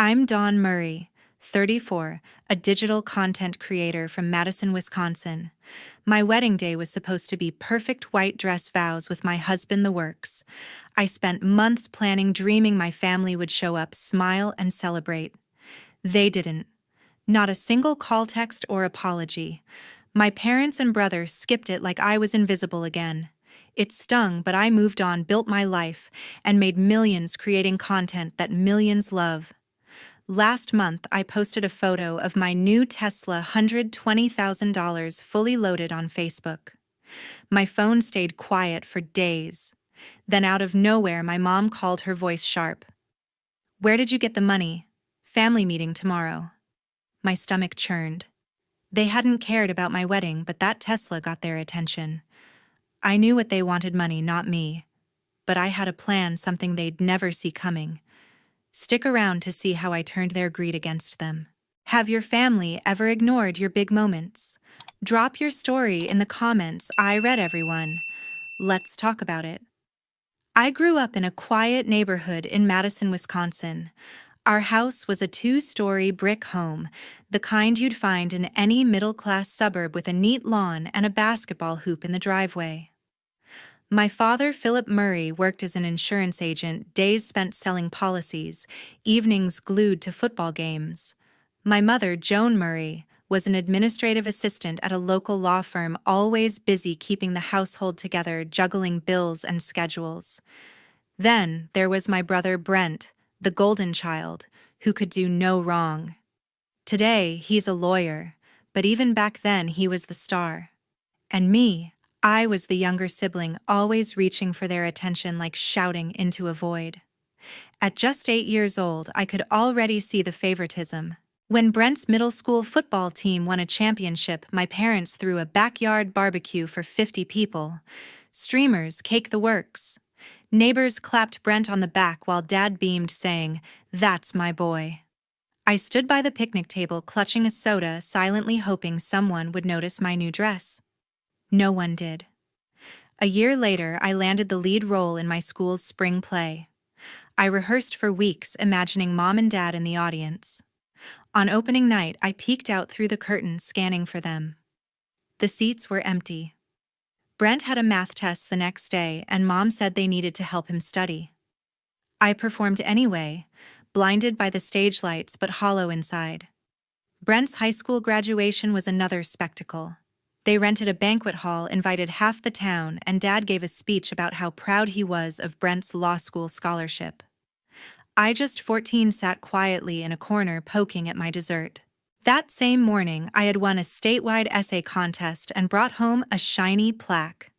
I'm Dawn Murray, 34, a digital content creator from Madison, Wisconsin. My wedding day was supposed to be perfect white dress vows with my husband the works. I spent months planning, dreaming my family would show up, smile, and celebrate. They didn't. Not a single call text or apology. My parents and brother skipped it like I was invisible again. It stung, but I moved on, built my life, and made millions creating content that millions love. Last month, I posted a photo of my new Tesla $120,000 fully loaded on Facebook. My phone stayed quiet for days. Then out of nowhere, my mom called, her voice sharp. "Where did you get the money? Family meeting tomorrow." My stomach churned. They hadn't cared about my wedding, but that Tesla got their attention. I knew what they wanted: money, not me. But I had a plan, something they'd never see coming. Stick around to see how I turned their greed against them. Have your family ever ignored your big moments? Drop your story in the comments. I read everyone. Let's talk about it. I grew up in a quiet neighborhood in Madison, Wisconsin. Our house was a 2-story brick home, the kind you'd find in any middle-class suburb, with a neat lawn and a basketball hoop in the driveway. My father, Philip Murray, worked as an insurance agent, days spent selling policies, evenings glued to football games. My mother, Joan Murray, was an administrative assistant at a local law firm, always busy keeping the household together, juggling bills and schedules. Then there was my brother Brent, the golden child, who could do no wrong. Today, he's a lawyer, but even back then he was the star. And me, I was the younger sibling, always reaching for their attention like shouting into a void. At just 8 years old, I could already see the favoritism. When Brent's middle school football team won a championship, my parents threw a backyard barbecue for 50 people. Streamers, cake, the works. Neighbors clapped Brent on the back while Dad beamed, saying, "That's my boy." I stood by the picnic table clutching a soda, silently hoping someone would notice my new dress. No one did. A year later, I landed the lead role in my school's spring play. I rehearsed for weeks, imagining Mom and Dad in the audience. On opening night, I peeked out through the curtain, scanning for them. The seats were empty. Brent had a math test the next day, and Mom said they needed to help him study. I performed anyway, blinded by the stage lights but hollow inside. Brent's high school graduation was another spectacle. They rented a banquet hall, invited half the town, and Dad gave a speech about how proud he was of Brent's law school scholarship. I, just 14, sat quietly in a corner, poking at my dessert. That same morning, I had won a statewide essay contest and brought home a shiny plaque.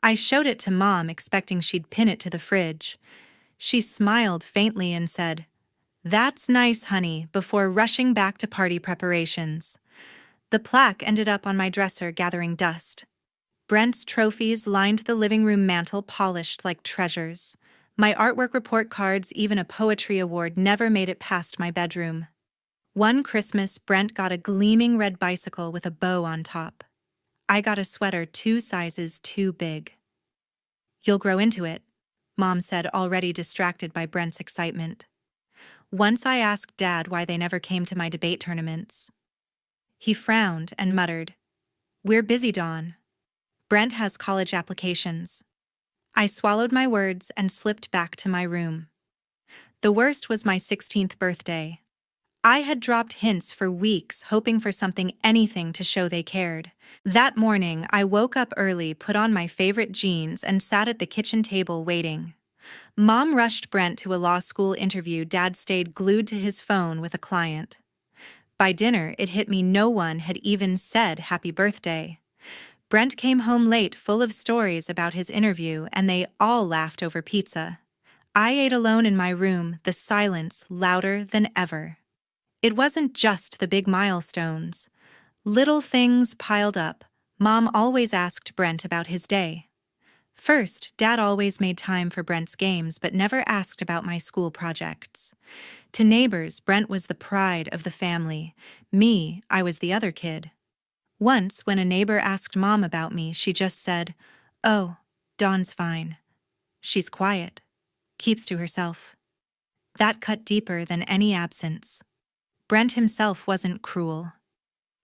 I showed it to Mom, expecting she'd pin it to the fridge. She smiled faintly and said, "That's nice, honey," before rushing back to party preparations. The plaque ended up on my dresser, gathering dust. Brent's trophies lined the living room mantel, polished like treasures. My artwork, report cards, even a poetry award never made it past my bedroom. One Christmas, Brent got a gleaming red bicycle with a bow on top. I got a sweater 2 sizes too big. "You'll grow into it," Mom said, already distracted by Brent's excitement. Once I asked Dad why they never came to my debate tournaments. He frowned and muttered, "We're busy, Dawn. Brent has college applications." I swallowed my words and slipped back to my room. The worst was my 16th birthday. I had dropped hints for weeks, hoping for something, anything to show they cared. That morning, I woke up early, put on my favorite jeans, and sat at the kitchen table waiting. Mom rushed Brent to a law school interview. Dad stayed glued to his phone with a client. By dinner, it hit me no one had even said happy birthday. Brent came home late, full of stories about his interview, and they all laughed over pizza. I ate alone in my room, the silence louder than ever. It wasn't just the big milestones. Little things piled up. Mom always asked Brent about his day. First, Dad always made time for Brent's games but never asked about my school projects. To neighbors, Brent was the pride of the family. Me, I was the other kid. Once, when a neighbor asked Mom about me, she just said, "Oh, Dawn's fine. She's quiet. Keeps to herself." That cut deeper than any absence. Brent himself wasn't cruel.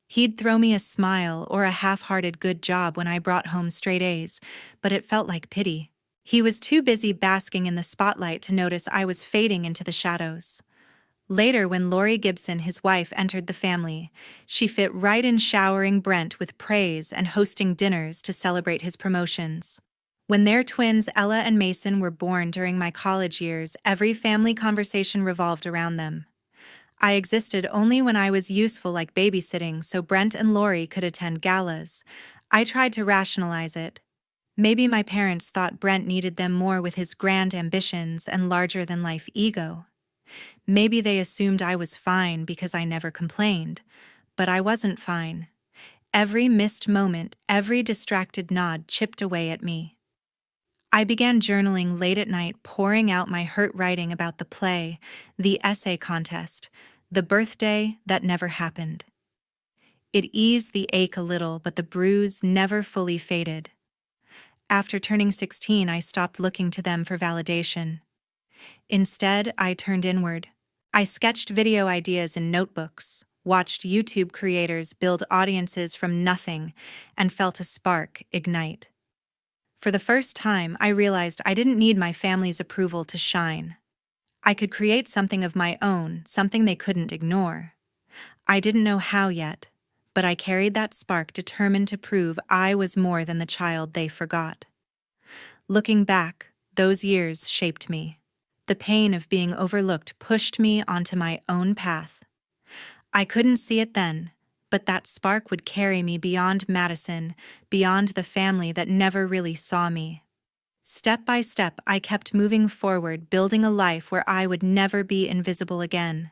He'd throw me a smile or a half-hearted good job when I brought home straight A's, but it felt like pity. He was too busy basking in the spotlight to notice I was fading into the shadows. Later, when Lori Gibson, his wife, entered the family, she fit right in showering Brent with praise and hosting dinners to celebrate his promotions. When their twins, Ella and Mason, were born during my college years, every family conversation revolved around them. I existed only when I was useful, like babysitting, so Brent and Lori could attend galas. I tried to rationalize it. Maybe my parents thought Brent needed them more with his grand ambitions and larger-than-life ego. Maybe they assumed I was fine because I never complained. But I wasn't fine. Every missed moment, every distracted nod chipped away at me. I began journaling late at night, pouring out my hurt writing about the play, the essay contest, the birthday that never happened. It eased the ache a little, but the bruise never fully faded. After turning 16, I stopped looking to them for validation. Instead, I turned inward. I sketched video ideas in notebooks, watched YouTube creators build audiences from nothing, and felt a spark ignite. For the first time, I realized I didn't need my family's approval to shine. I could create something of my own, something they couldn't ignore. I didn't know how yet, but I carried that spark, determined to prove I was more than the child they forgot. Looking back, those years shaped me. The pain of being overlooked pushed me onto my own path. I couldn't see it then, but that spark would carry me beyond Madison, beyond the family that never really saw me. Step by step, I kept moving forward, building a life where I would never be invisible again.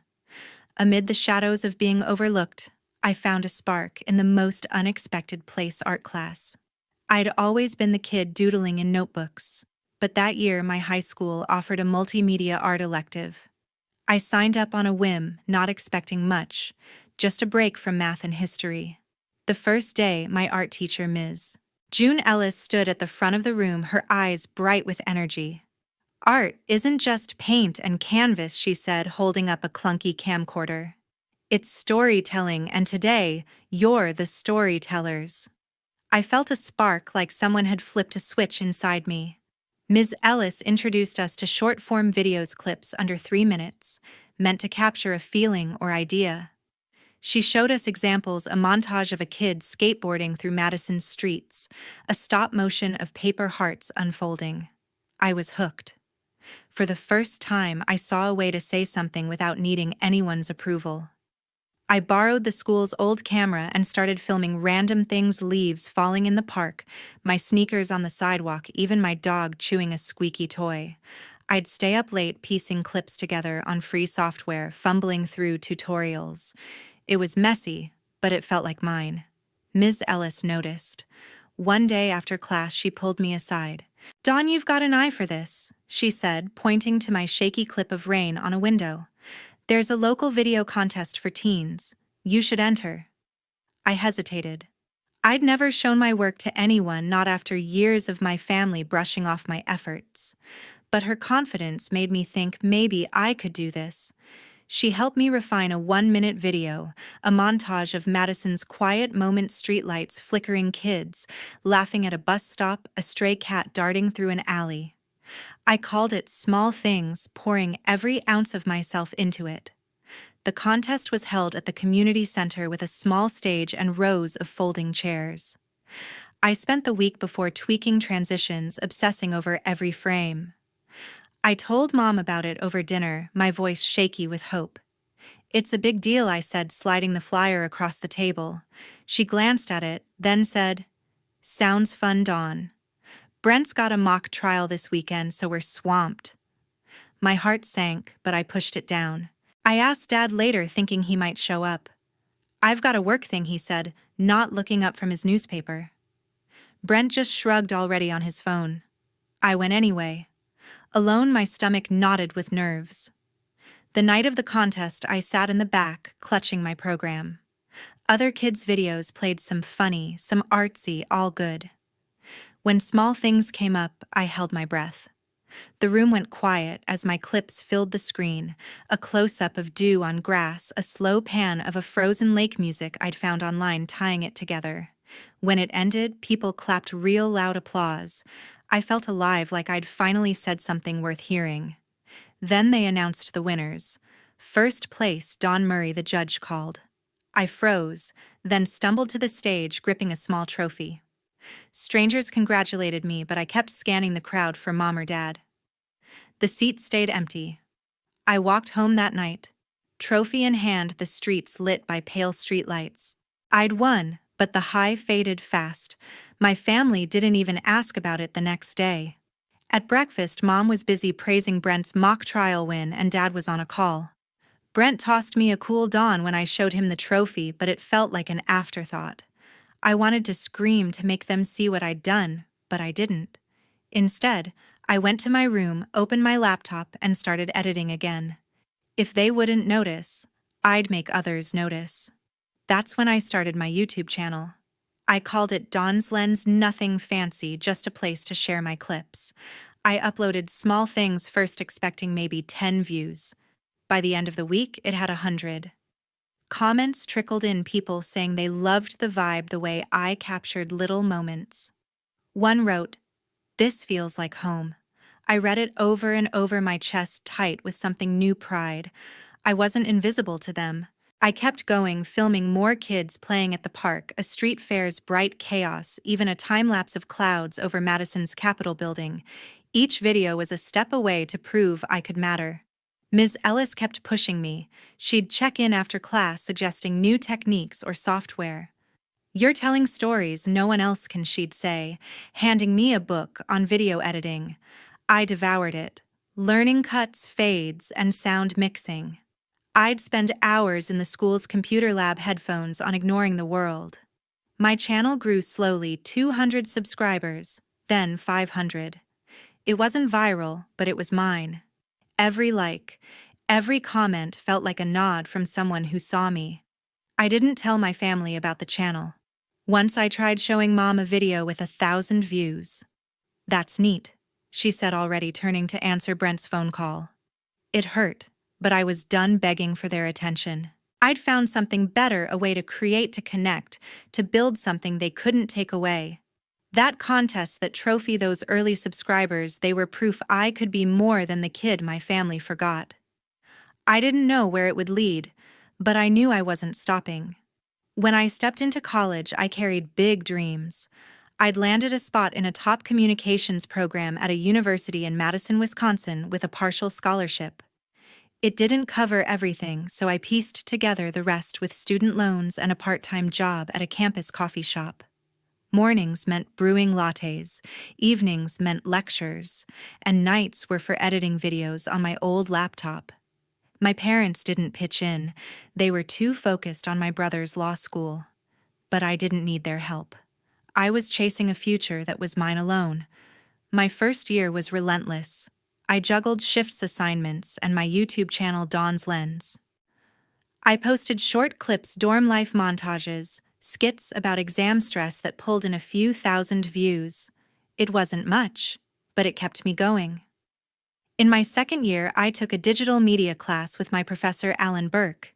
Amid the shadows of being overlooked, I found a spark in the most unexpected place: art class. I'd always been the kid doodling in notebooks, but that year my high school offered a multimedia art elective. I signed up on a whim, not expecting much, just a break from math and history. The first day, my art teacher, Ms. June Ellis, stood at the front of the room, her eyes bright with energy. "Art isn't just paint and canvas," she said, holding up a clunky camcorder. "It's storytelling, and today, you're the storytellers." I felt a spark, like someone had flipped a switch inside me. Ms. Ellis introduced us to short-form videos, clips under 3 minutes, meant to capture a feeling or idea. She showed us examples: a montage of a kid skateboarding through Madison's streets, a stop motion of paper hearts unfolding. I was hooked. For the first time, I saw a way to say something without needing anyone's approval. I borrowed the school's old camera and started filming random things: leaves falling in the park, my sneakers on the sidewalk, even my dog chewing a squeaky toy. I'd stay up late piecing clips together on free software, fumbling through tutorials. It was messy, but it felt like mine. Ms. Ellis noticed. One day after class, she pulled me aside. "Dawn, you've got an eye for this," she said, pointing to my shaky clip of rain on a window. "There's a local video contest for teens. You should enter." I hesitated. I'd never shown my work to anyone, not after years of my family brushing off my efforts. But her confidence made me think maybe I could do this. She helped me refine a 1-minute video, a montage of Madison's quiet moments: streetlights, flickering kids, laughing at a bus stop, a stray cat darting through an alley. I called it Small Things, pouring every ounce of myself into it. The contest was held at the community center with a small stage and rows of folding chairs. I spent the week before tweaking transitions, obsessing over every frame. I told Mom about it over dinner, my voice shaky with hope. "It's a big deal," I said, sliding the flyer across the table. She glanced at it, then said, "Sounds fun, Dawn. Brent's got a mock trial this weekend, so we're swamped." My heart sank, but I pushed it down. I asked Dad later, thinking he might show up. "I've got a work thing," he said, not looking up from his newspaper. Brent just shrugged, already on his phone. I went anyway. Alone, my stomach knotted with nerves. The night of the contest, I sat in the back, clutching my program. Other kids' videos played, some funny, some artsy, all good. When Small Things came up, I held my breath. The room went quiet as my clips filled the screen, a close-up of dew on grass, a slow pan of a frozen lake music I'd found online tying it together. When it ended, people clapped real loud applause. I felt alive, like I'd finally said something worth hearing. Then they announced the winners. First place, Don Murray, the judge called. I froze, then stumbled to the stage, gripping a small trophy. Strangers congratulated me, but I kept scanning the crowd for mom or dad. The seat stayed empty. I walked home that night, trophy in hand, the streets lit by pale streetlights. I'd won, but the high faded fast. My family didn't even ask about it the next day. At breakfast, Mom was busy praising Brent's mock trial win and Dad was on a call. Brent tossed me a cool Dawn when I showed him the trophy, but it felt like an afterthought. I wanted to scream to make them see what I'd done, but I didn't. Instead, I went to my room, opened my laptop, and started editing again. If they wouldn't notice, I'd make others notice. That's when I started my YouTube channel. I called it Dawn's Lens, nothing fancy, just a place to share my clips. I uploaded small things first, expecting maybe 10 views. By the end of the week, it had 100. Comments trickled in, people saying they loved the vibe, the way I captured little moments. One wrote, "This feels like home." I read it over and over, my chest tight with something new pride. I wasn't invisible to them. I kept going, filming more kids playing at the park, a street fair's bright chaos, even a time-lapse of clouds over Madison's Capitol building. Each video was a step away to prove I could matter. Ms. Ellis kept pushing me. She'd check in after class, suggesting new techniques or software. "You're telling stories no one else can," she'd say, handing me a book on video editing. I devoured it, learning cuts, fades, and sound mixing. I'd spend hours in the school's computer lab, headphones on, ignoring the world. My channel grew slowly, 200 subscribers, then 500. It wasn't viral, but it was mine. Every like, every comment felt like a nod from someone who saw me. I didn't tell my family about the channel. Once I tried showing Mom a video with 1,000 views. "That's neat," she said, already turning to answer Brent's phone call. It hurt, but I was done begging for their attention. I'd found something better, a way to create, to connect, to build something they couldn't take away. That contest, that trophy, those early subscribers, they were proof I could be more than the kid my family forgot. I didn't know where it would lead, but I knew I wasn't stopping. When I stepped into college, I carried big dreams. I'd landed a spot in a top communications program at a university in Madison, Wisconsin, with a partial scholarship. It didn't cover everything, so I pieced together the rest with student loans and a part-time job at a campus coffee shop. Mornings meant brewing lattes, evenings meant lectures, and nights were for editing videos on my old laptop. My parents didn't pitch in. They were too focused on my brother's law school. But I didn't need their help. I was chasing a future that was mine alone. My first year was relentless. I juggled shifts, assignments, and my YouTube channel, Dawn's Lens. I posted short clips, dorm life montages, skits about exam stress that pulled in a few thousand views. It wasn't much, but it kept me going. In my second year, I took a digital media class with my professor, Alan Burke.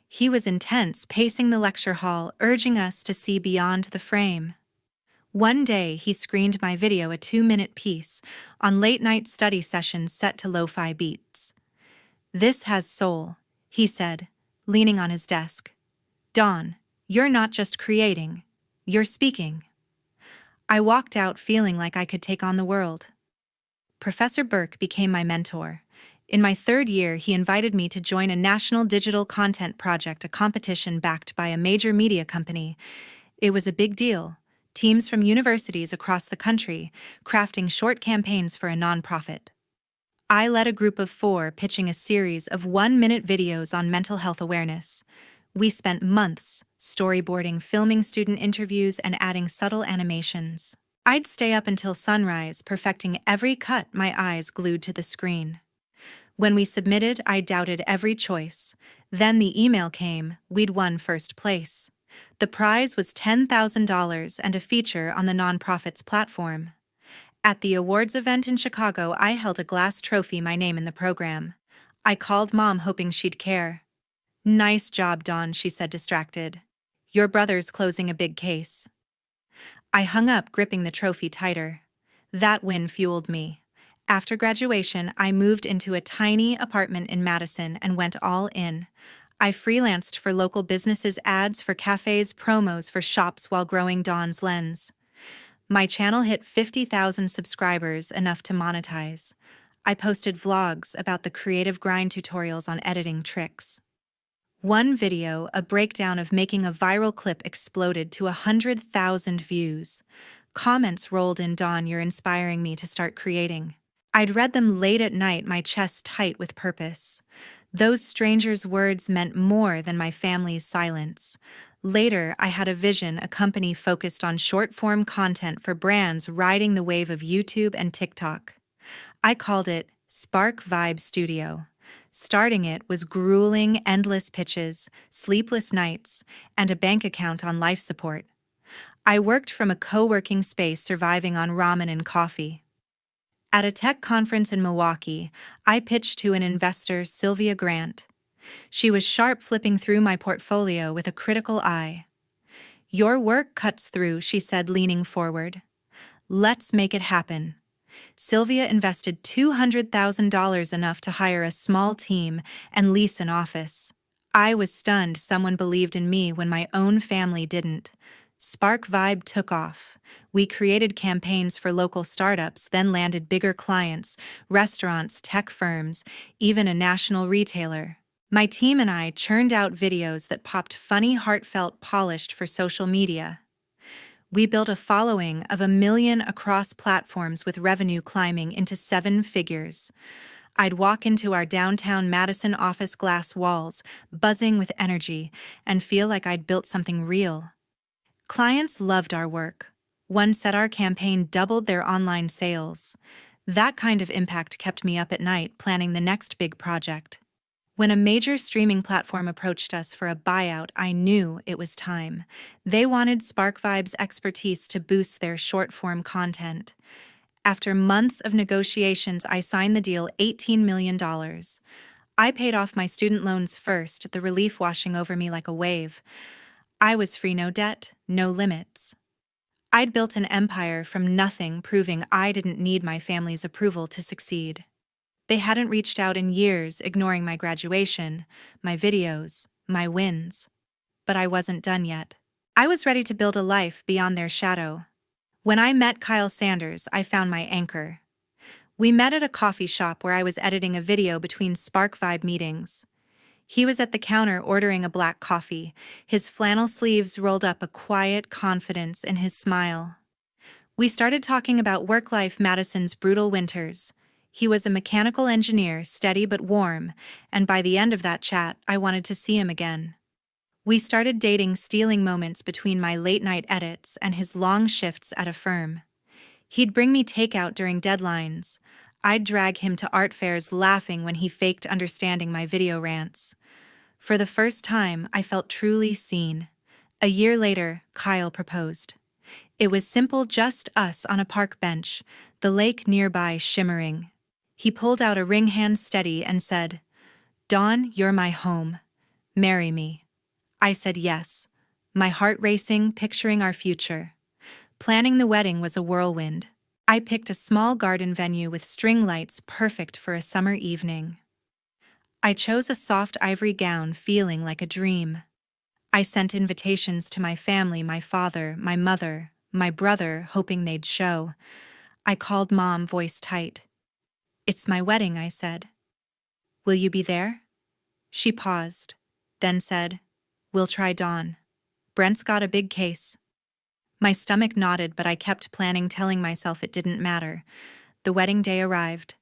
He was intense, pacing the lecture hall, urging us to see beyond the frame. One day, he screened my video, a 2-minute piece, on late-night study sessions set to lo-fi beats. "This has soul," he said, leaning on his desk. "Dawn, you're not just creating, you're speaking." I walked out feeling like I could take on the world. Professor Burke became my mentor. In my third year, he invited me to join a national digital content project, a competition backed by a major media company. It was a big deal. Teams from universities across the country, crafting short campaigns for a nonprofit. I led a group of 4, pitching a series of 1-minute videos on mental health awareness. We spent months storyboarding, filming student interviews, and adding subtle animations. I'd stay up until sunrise, perfecting every cut, my eyes glued to the screen. When we submitted, I doubted every choice. Then the email came, we'd won first place. The prize was $10,000 and a feature on the nonprofit's platform. At the awards event in Chicago, I held a glass trophy, my name in the program. I called Mom hoping she'd care. "Nice job, Dawn," she said, distracted. "Your brother's closing a big case." I hung up, gripping the trophy tighter. That win fueled me. After graduation, I moved into a tiny apartment in Madison and went all in. I freelanced for local businesses, ads for cafes, promos for shops while growing Dawn's Lens. My channel hit 50,000 subscribers, enough to monetize. I posted vlogs about the creative grind, tutorials on editing tricks. One video, a breakdown of making a viral clip, exploded to 100,000 views. Comments rolled in. "Dawn, you're inspiring me to start creating." I'd read them late at night, my chest tight with purpose. Those strangers' words meant more than my family's silence. Later, I had a vision, a company focused on short-form content for brands riding the wave of YouTube and TikTok. I called it Spark Vibe Studio. Starting it was grueling, endless pitches, sleepless nights, and a bank account on life support. I worked from a co-working space, surviving on ramen and coffee. At a tech conference in Milwaukee, I pitched to an investor, Sylvia Grant. She was sharp, flipping through my portfolio with a critical eye. "Your work cuts through," she said, leaning forward. "Let's make it happen." Sylvia invested $200,000, enough to hire a small team and lease an office. I was stunned. Someone believed in me when my own family didn't. Spark Vibe took off. We created campaigns for local startups, then landed bigger clients, restaurants, tech firms, even a national retailer. My team and I churned out videos that popped, funny, heartfelt, polished for social media. We built a following of 1 million across platforms, with revenue climbing into 7 figures. I'd walk into our downtown Madison office, glass walls, buzzing with energy, and feel like I'd built something real. Clients loved our work. One said our campaign doubled their online sales. That kind of impact kept me up at night, planning the next big project. When a major streaming platform approached us for a buyout, I knew it was time. They wanted Spark Vibe's expertise to boost their short-form content. After months of negotiations, I signed the deal, $18 million. I paid off my student loans first, the relief washing over me like a wave. I was free, no debt, no limits. I'd built an empire from nothing, proving I didn't need my family's approval to succeed. They hadn't reached out in years, ignoring my graduation, my videos, my wins. But I wasn't done yet. I was ready to build a life beyond their shadow. When I met Kyle Sanders, I found my anchor. We met at a coffee shop where I was editing a video between Spark Vibe meetings. He was at the counter ordering a black coffee, his flannel sleeves rolled up, a quiet confidence in his smile. We started talking about work life, Madison's brutal winters. He was a mechanical engineer, steady but warm, and by the end of that chat, I wanted to see him again. We started dating, stealing moments between my late-night edits and his long shifts at a firm. He'd bring me takeout during deadlines. I'd drag him to art fairs, laughing when he faked understanding my video rants. For the first time, I felt truly seen. A year later, Kyle proposed. It was simple, just us on a park bench, the lake nearby shimmering. He pulled out a ring, hand steady, and said, "Dawn, you're my home. Marry me." I said yes, my heart racing, picturing our future. Planning the wedding was a whirlwind. I picked a small garden venue with string lights, perfect for a summer evening. I chose a soft ivory gown, feeling like a dream. I sent invitations to my family, my father, my mother, my brother, hoping they'd show. I called Mom, voice tight. "It's my wedding," I said. "Will you be there?" She paused, then said, "We'll try Dawn. Brent's got a big case." My stomach nodded, but I kept planning, telling myself it didn't matter. The wedding day arrived.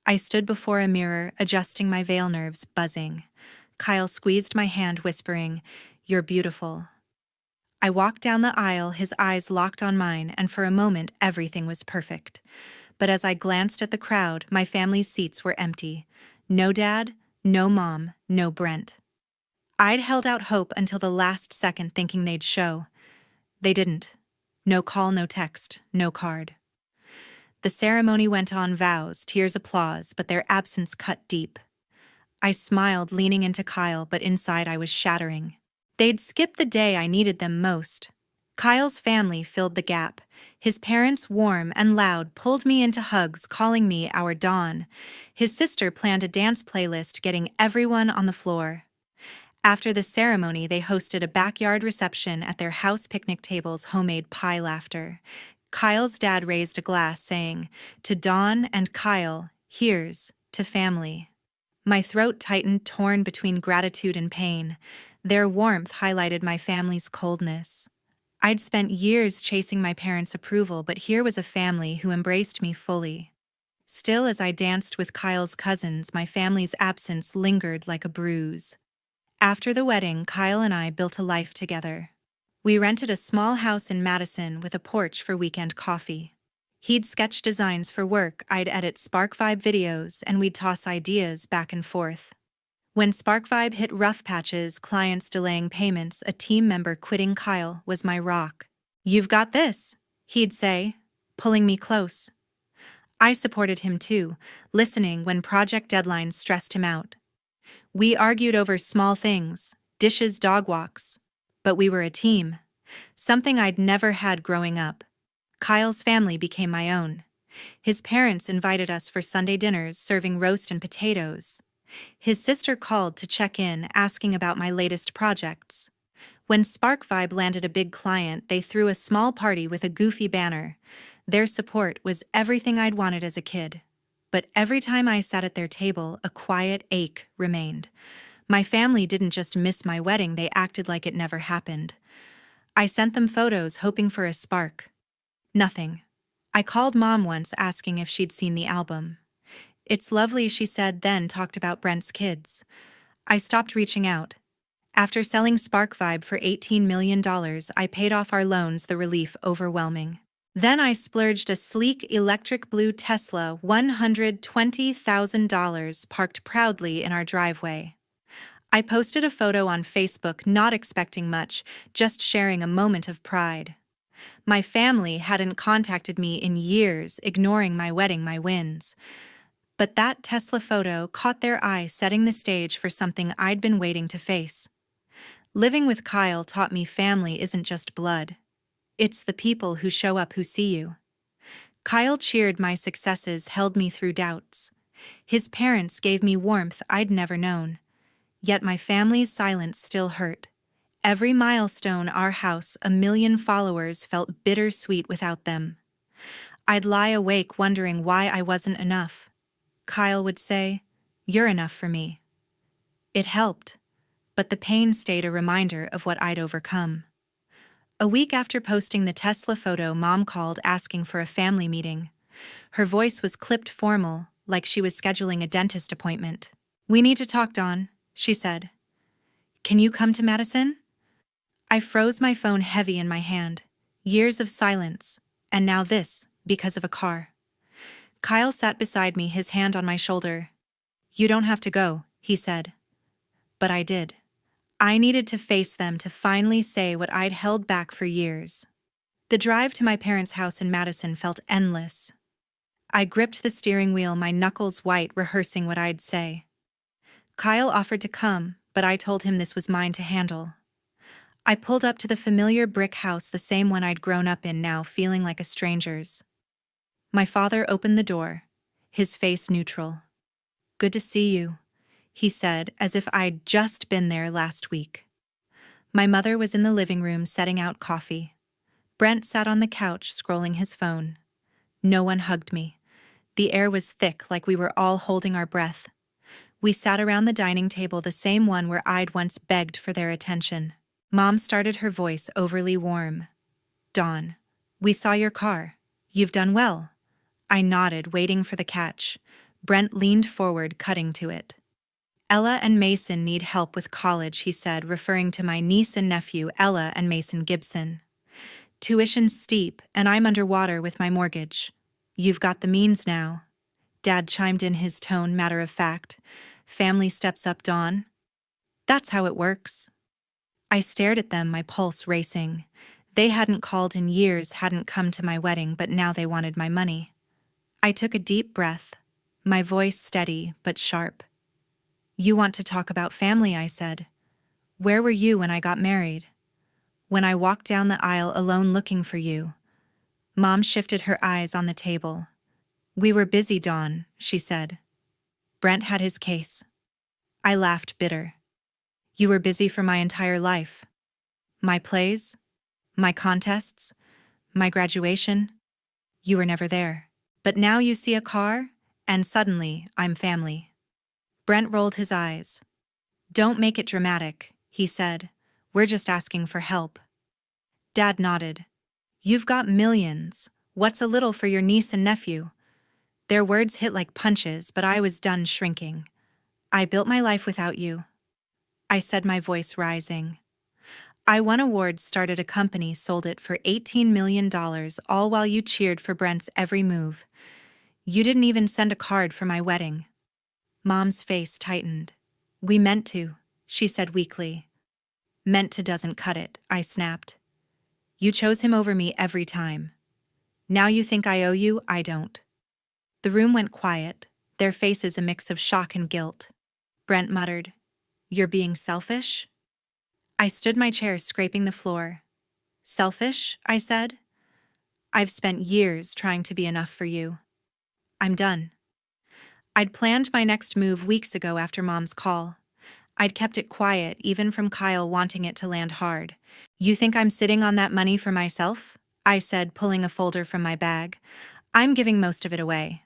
I stood before a mirror, adjusting my veil, nerves buzzing. Kyle squeezed my hand, whispering, "You're beautiful." I walked down the aisle, his eyes locked on mine, and for a moment everything was perfect. But as I glanced at the crowd, my family's seats were empty. No dad, no mom, no Brent. I'd held out hope until the last second, thinking they'd show. They didn't. No call, no text, no card. The ceremony went on, vows, tears, applause, but their absence cut deep. I smiled, leaning into Kyle, but inside I was shattering. They'd skipped the day I needed them most. Kyle's family filled the gap. His parents, warm and loud, pulled me into hugs, calling me our Dawn. His sister planned a dance playlist, getting everyone on the floor. After the ceremony, they hosted a backyard reception at their house, picnic tables, homemade pie, laughter. Kyle's dad raised a glass, saying, "To Dawn and Kyle, here's to family." My throat tightened, torn between gratitude and pain. Their warmth highlighted my family's coldness. I'd spent years chasing my parents' approval, but here was a family who embraced me fully. Still, as I danced with Kyle's cousins, my family's absence lingered like a bruise. After the wedding, Kyle and I built a life together. We rented a small house in Madison with a porch for weekend coffee. He'd sketch designs for work, I'd edit SparkVibe videos, and we'd toss ideas back and forth. When SparkVibe hit rough patches, clients delaying payments, a team member quitting, Kyle was my rock. "You've got this," he'd say, pulling me close. I supported him too, listening when project deadlines stressed him out. We argued over small things, dishes, dog walks. But we were a team, something I'd never had growing up. Kyle's family became my own. His parents invited us for Sunday dinners, serving roast and potatoes. His sister called to check in, asking about my latest projects. When SparkVibe landed a big client, they threw a small party with a goofy banner. Their support was everything I'd wanted as a kid. But every time I sat at their table, a quiet ache remained. My family didn't just miss my wedding, they acted like it never happened. I sent them photos, hoping for a spark. Nothing. I called Mom once, asking if she'd seen the album. "It's lovely," she said, then talked about Brent's kids. I stopped reaching out. After selling SparkVibe for $18 million, I paid off our loans, the relief overwhelming. Then I splurged a sleek electric blue Tesla, $120,000, parked proudly in our driveway. I posted a photo on Facebook, not expecting much, just sharing a moment of pride. My family hadn't contacted me in years, ignoring my wedding, my wins. But that Tesla photo caught their eye, setting the stage for something I'd been waiting to face. Living with Kyle taught me family isn't just blood. It's the people who show up, who see you. Kyle cheered my successes, held me through doubts. His parents gave me warmth I'd never known. Yet my family's silence still hurt. Every milestone, our house, 1 million followers, felt bittersweet without them. I'd lie awake wondering why I wasn't enough. Kyle would say, "You're enough for me." It helped, but the pain stayed, a reminder of what I'd overcome. A week after posting the Tesla photo, Mom called asking for a family meeting. Her voice was clipped, formal, like she was scheduling a dentist appointment. "We need to talk, Dawn," she said. "Can you come to Madison?" I froze, my phone heavy in my hand. Years of silence, and now this, because of a car. Kyle sat beside me, his hand on my shoulder. "You don't have to go," he said. But I did. I needed to face them, to finally say what I'd held back for years. The drive to my parents' house in Madison felt endless. I gripped the steering wheel, my knuckles white, rehearsing what I'd say. Kyle offered to come, but I told him this was mine to handle. I pulled up to the familiar brick house, the same one I'd grown up in, now feeling like a stranger's. My father opened the door, his face neutral. "Good to see you," he said, as if I'd just been there last week. My mother was in the living room setting out coffee. Brent sat on the couch scrolling his phone. No one hugged me. The air was thick, like we were all holding our breath. We sat around the dining table, the same one where I'd once begged for their attention. Mom started, her voice overly warm. "Dawn, we saw your car. You've done well." I nodded, waiting for the catch. Brent leaned forward, cutting to it. "Ella and Mason need help with college," he said, referring to my niece and nephew, Ella and Mason Gibson. "Tuition's steep, and I'm underwater with my mortgage. You've got the means now." Dad chimed in, his tone matter of fact. "Family steps up, Dawn. That's how it works." I stared at them, my pulse racing. They hadn't called in years, hadn't come to my wedding, but now they wanted my money. I took a deep breath, my voice steady but sharp. You want to talk about family, I said. Where were you when I got married? When I walked down the aisle alone looking for you? Mom shifted her eyes on the table. We were busy, Dawn, she said. Brent had his case. I laughed bitter. You were busy for my entire life. My plays, my contests, my graduation. You were never there. But now you see a car, and suddenly I'm family. Brent rolled his eyes. Don't make it dramatic, he said. We're just asking for help. Dad nodded. You've got millions. What's a little for your niece and nephew? Their words hit like punches, but I was done shrinking. I built my life without you, I said, my voice rising. I won awards, started a company, sold it for $18 million, all while you cheered for Brent's every move. You didn't even send a card for my wedding. Mom's face tightened. We meant to, she said weakly. Meant to doesn't cut it, I snapped. You chose him over me every time. Now you think I owe you, I don't. The room went quiet, their faces a mix of shock and guilt. Brent muttered, You're being selfish? I stood my chair, scraping the floor. Selfish, I said. I've spent years trying to be enough for you. I'm done. I'd planned my next move weeks ago after Mom's call. I'd kept it quiet, even from Kyle wanting it to land hard. You think I'm sitting on that money for myself? I said, pulling a folder from my bag. I'm giving most of it away.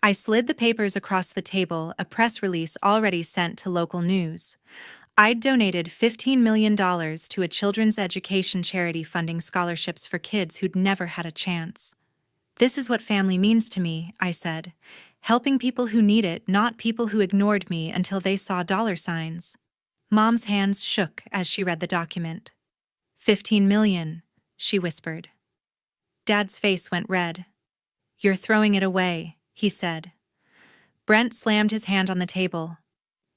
I slid the papers across the table, a press release already sent to local news. I'd donated $15 million to a children's education charity funding scholarships for kids who'd never had a chance. This is what family means to me, I said. Helping people who need it, not people who ignored me until they saw dollar signs. Mom's hands shook as she read the document. $15 million, she whispered. Dad's face went red. You're throwing it away, he said. Brent slammed his hand on the table.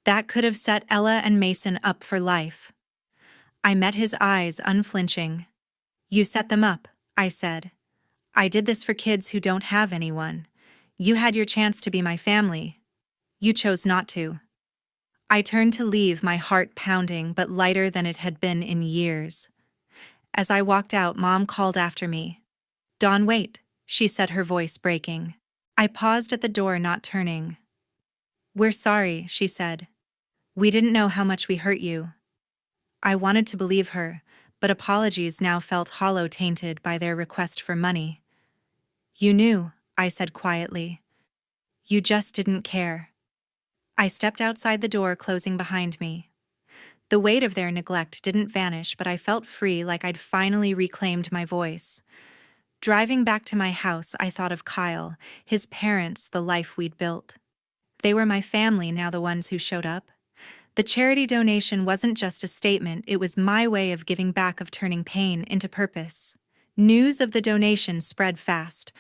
That could have set Ella and Mason up for life. I met his eyes, unflinching. You set them up, I said. I did this for kids who don't have anyone. You had your chance to be my family. You chose not to. I turned to leave, my heart pounding but lighter than it had been in years. As I walked out, Mom called after me. Dawn, wait, she said, her voice breaking. I paused at the door, not turning. We're sorry, she said. We didn't know how much we hurt you. I wanted to believe her, but apologies now felt hollow, tainted by their request for money. You knew, I said quietly. You just didn't care. I stepped outside the door, closing behind me. The weight of their neglect didn't vanish, but I felt free, like I'd finally reclaimed my voice. Driving back to my house, I thought of Kyle, his parents, the life we'd built. They were my family now, the ones who showed up. The charity donation wasn't just a statement, it was my way of giving back, of turning pain into purpose. News of the donation spread fast.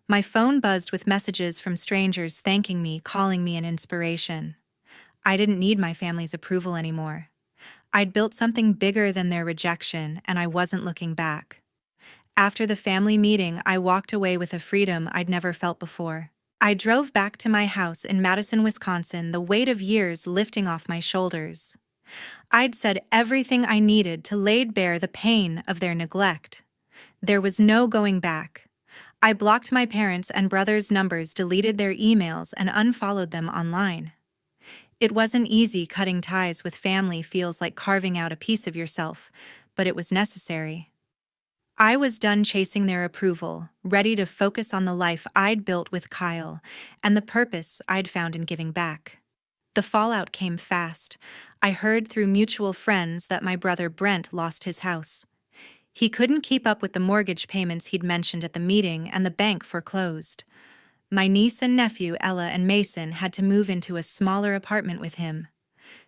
My phone buzzed with messages from strangers thanking me, calling me an inspiration. I didn't need my family's approval anymore. I'd built something bigger than their rejection, and I wasn't looking back. After the family meeting, I walked away with a freedom I'd never felt before. I drove back to my house in Madison, Wisconsin, the weight of years lifting off my shoulders. I'd said everything I needed to lay bare the pain of their neglect. There was no going back. I blocked my parents' and brothers' numbers, deleted their emails, and unfollowed them online. It wasn't easy. Cutting ties with family feels like carving out a piece of yourself, but it was necessary. I was done chasing their approval, ready to focus on the life I'd built with Kyle and the purpose I'd found in giving back. The fallout came fast. I heard through mutual friends that my brother Brent lost his house. He couldn't keep up with the mortgage payments he'd mentioned at the meeting, and the bank foreclosed. My niece and nephew, Ella and Mason, had to move into a smaller apartment with him.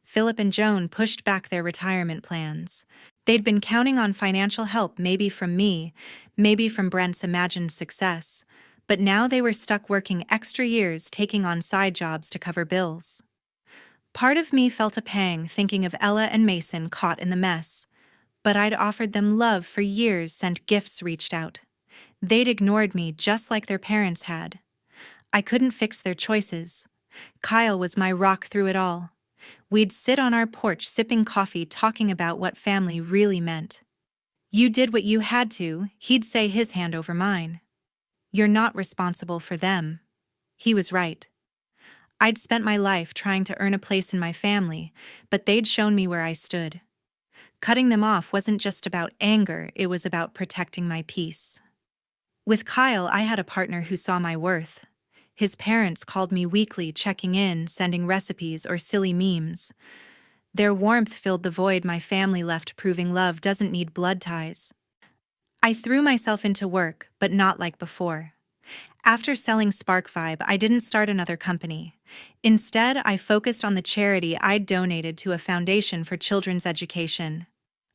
Philip and Joan pushed back their retirement plans. They'd been counting on financial help, maybe from me, maybe from Brent's imagined success, but now they were stuck working extra years, taking on side jobs to cover bills. Part of me felt a pang thinking of Ella and Mason caught in the mess, but I'd offered them love for years, sent gifts, reached out. They'd ignored me just like their parents had. I couldn't fix their choices. Kyle was my rock through it all. We'd sit on our porch sipping coffee talking about what family really meant. You did what you had to, he'd say, his hand over mine. You're not responsible for them. He was right. I'd spent my life trying to earn a place in my family, but they'd shown me where I stood. Cutting them off wasn't just about anger, it was about protecting my peace. With Kyle, I had a partner who saw my worth. His parents called me weekly, checking in, sending recipes or silly memes. Their warmth filled the void my family left, proving love doesn't need blood ties. I threw myself into work, but not like before. After selling Spark Vibe, I didn't start another company. Instead, I focused on the charity I'd donated to a foundation for children's education.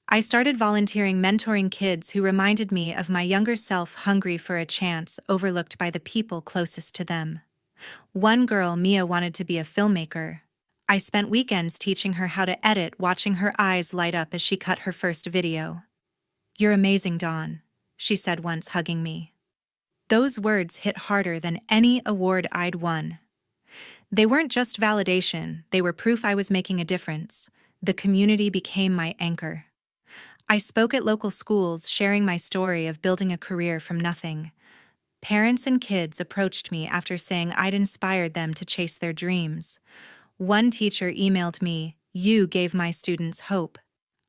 I started volunteering, mentoring kids who reminded me of my younger self, hungry for a chance, overlooked by the people closest to them. One girl, Mia, wanted to be a filmmaker. I spent weekends teaching her how to edit, watching her eyes light up as she cut her first video. "You're amazing, Dawn," she said once, hugging me. Those words hit harder than any award I'd won. They weren't just validation, they were proof I was making a difference. The community became my anchor. I spoke at local schools, sharing my story of building a career from nothing. Parents and kids approached me after saying I'd inspired them to chase their dreams. One teacher emailed me, "You gave my students hope."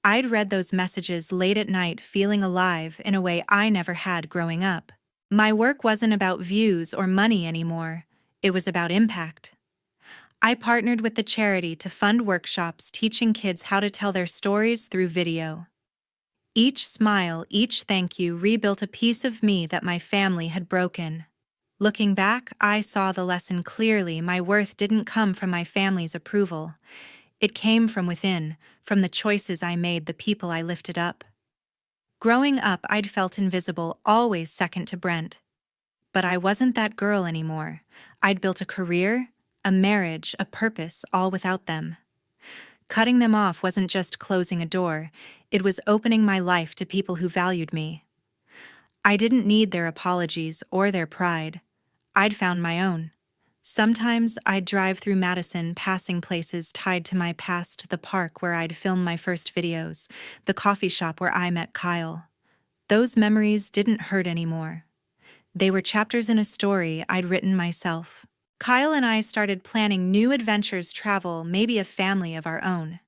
I'd read those messages late at night, feeling alive in a way I never had growing up. My work wasn't about views or money anymore. It was about impact. I partnered with the charity to fund workshops teaching kids how to tell their stories through video. Each smile, each thank you rebuilt a piece of me that my family had broken. Looking back, I saw the lesson clearly. My worth didn't come from my family's approval. It came from within, from the choices I made, the people I lifted up. Growing up, I'd felt invisible, always second to Brent. But I wasn't that girl anymore. I'd built a career, a marriage, a purpose, all without them. Cutting them off wasn't just closing a door, it was opening my life to people who valued me. I didn't need their apologies or their pride. I'd found my own. Sometimes I'd drive through Madison, passing places tied to my past, the park where I'd filmed my first videos, the coffee shop where I met Kyle. Those memories didn't hurt anymore. They were chapters in a story I'd written myself. Kyle and I started planning new adventures, travel, maybe a family of our own.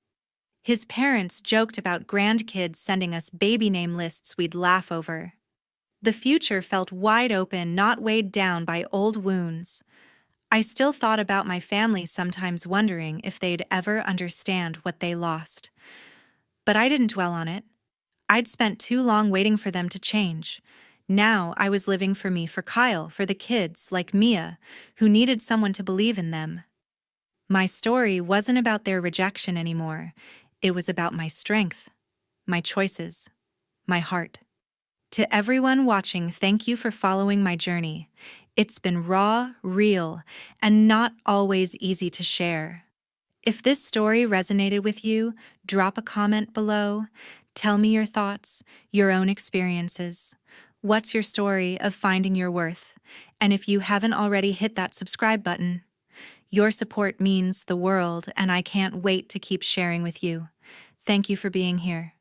His parents joked about grandkids sending us baby name lists we'd laugh over. The future felt wide open, not weighed down by old wounds. I still thought about my family sometimes, wondering if they'd ever understand what they lost. But I didn't dwell on it. I'd spent too long waiting for them to change. Now I was living for me, for Kyle, for the kids, like Mia, who needed someone to believe in them. My story wasn't about their rejection anymore. It was about my strength, my choices, my heart. To everyone watching, thank you for following my journey. It's been raw, real, and not always easy to share. If this story resonated with you, drop a comment below. Tell me your thoughts, your own experiences. What's your story of finding your worth? And if you haven't already, hit that subscribe button. Your support means the world, and I can't wait to keep sharing with you. Thank you for being here.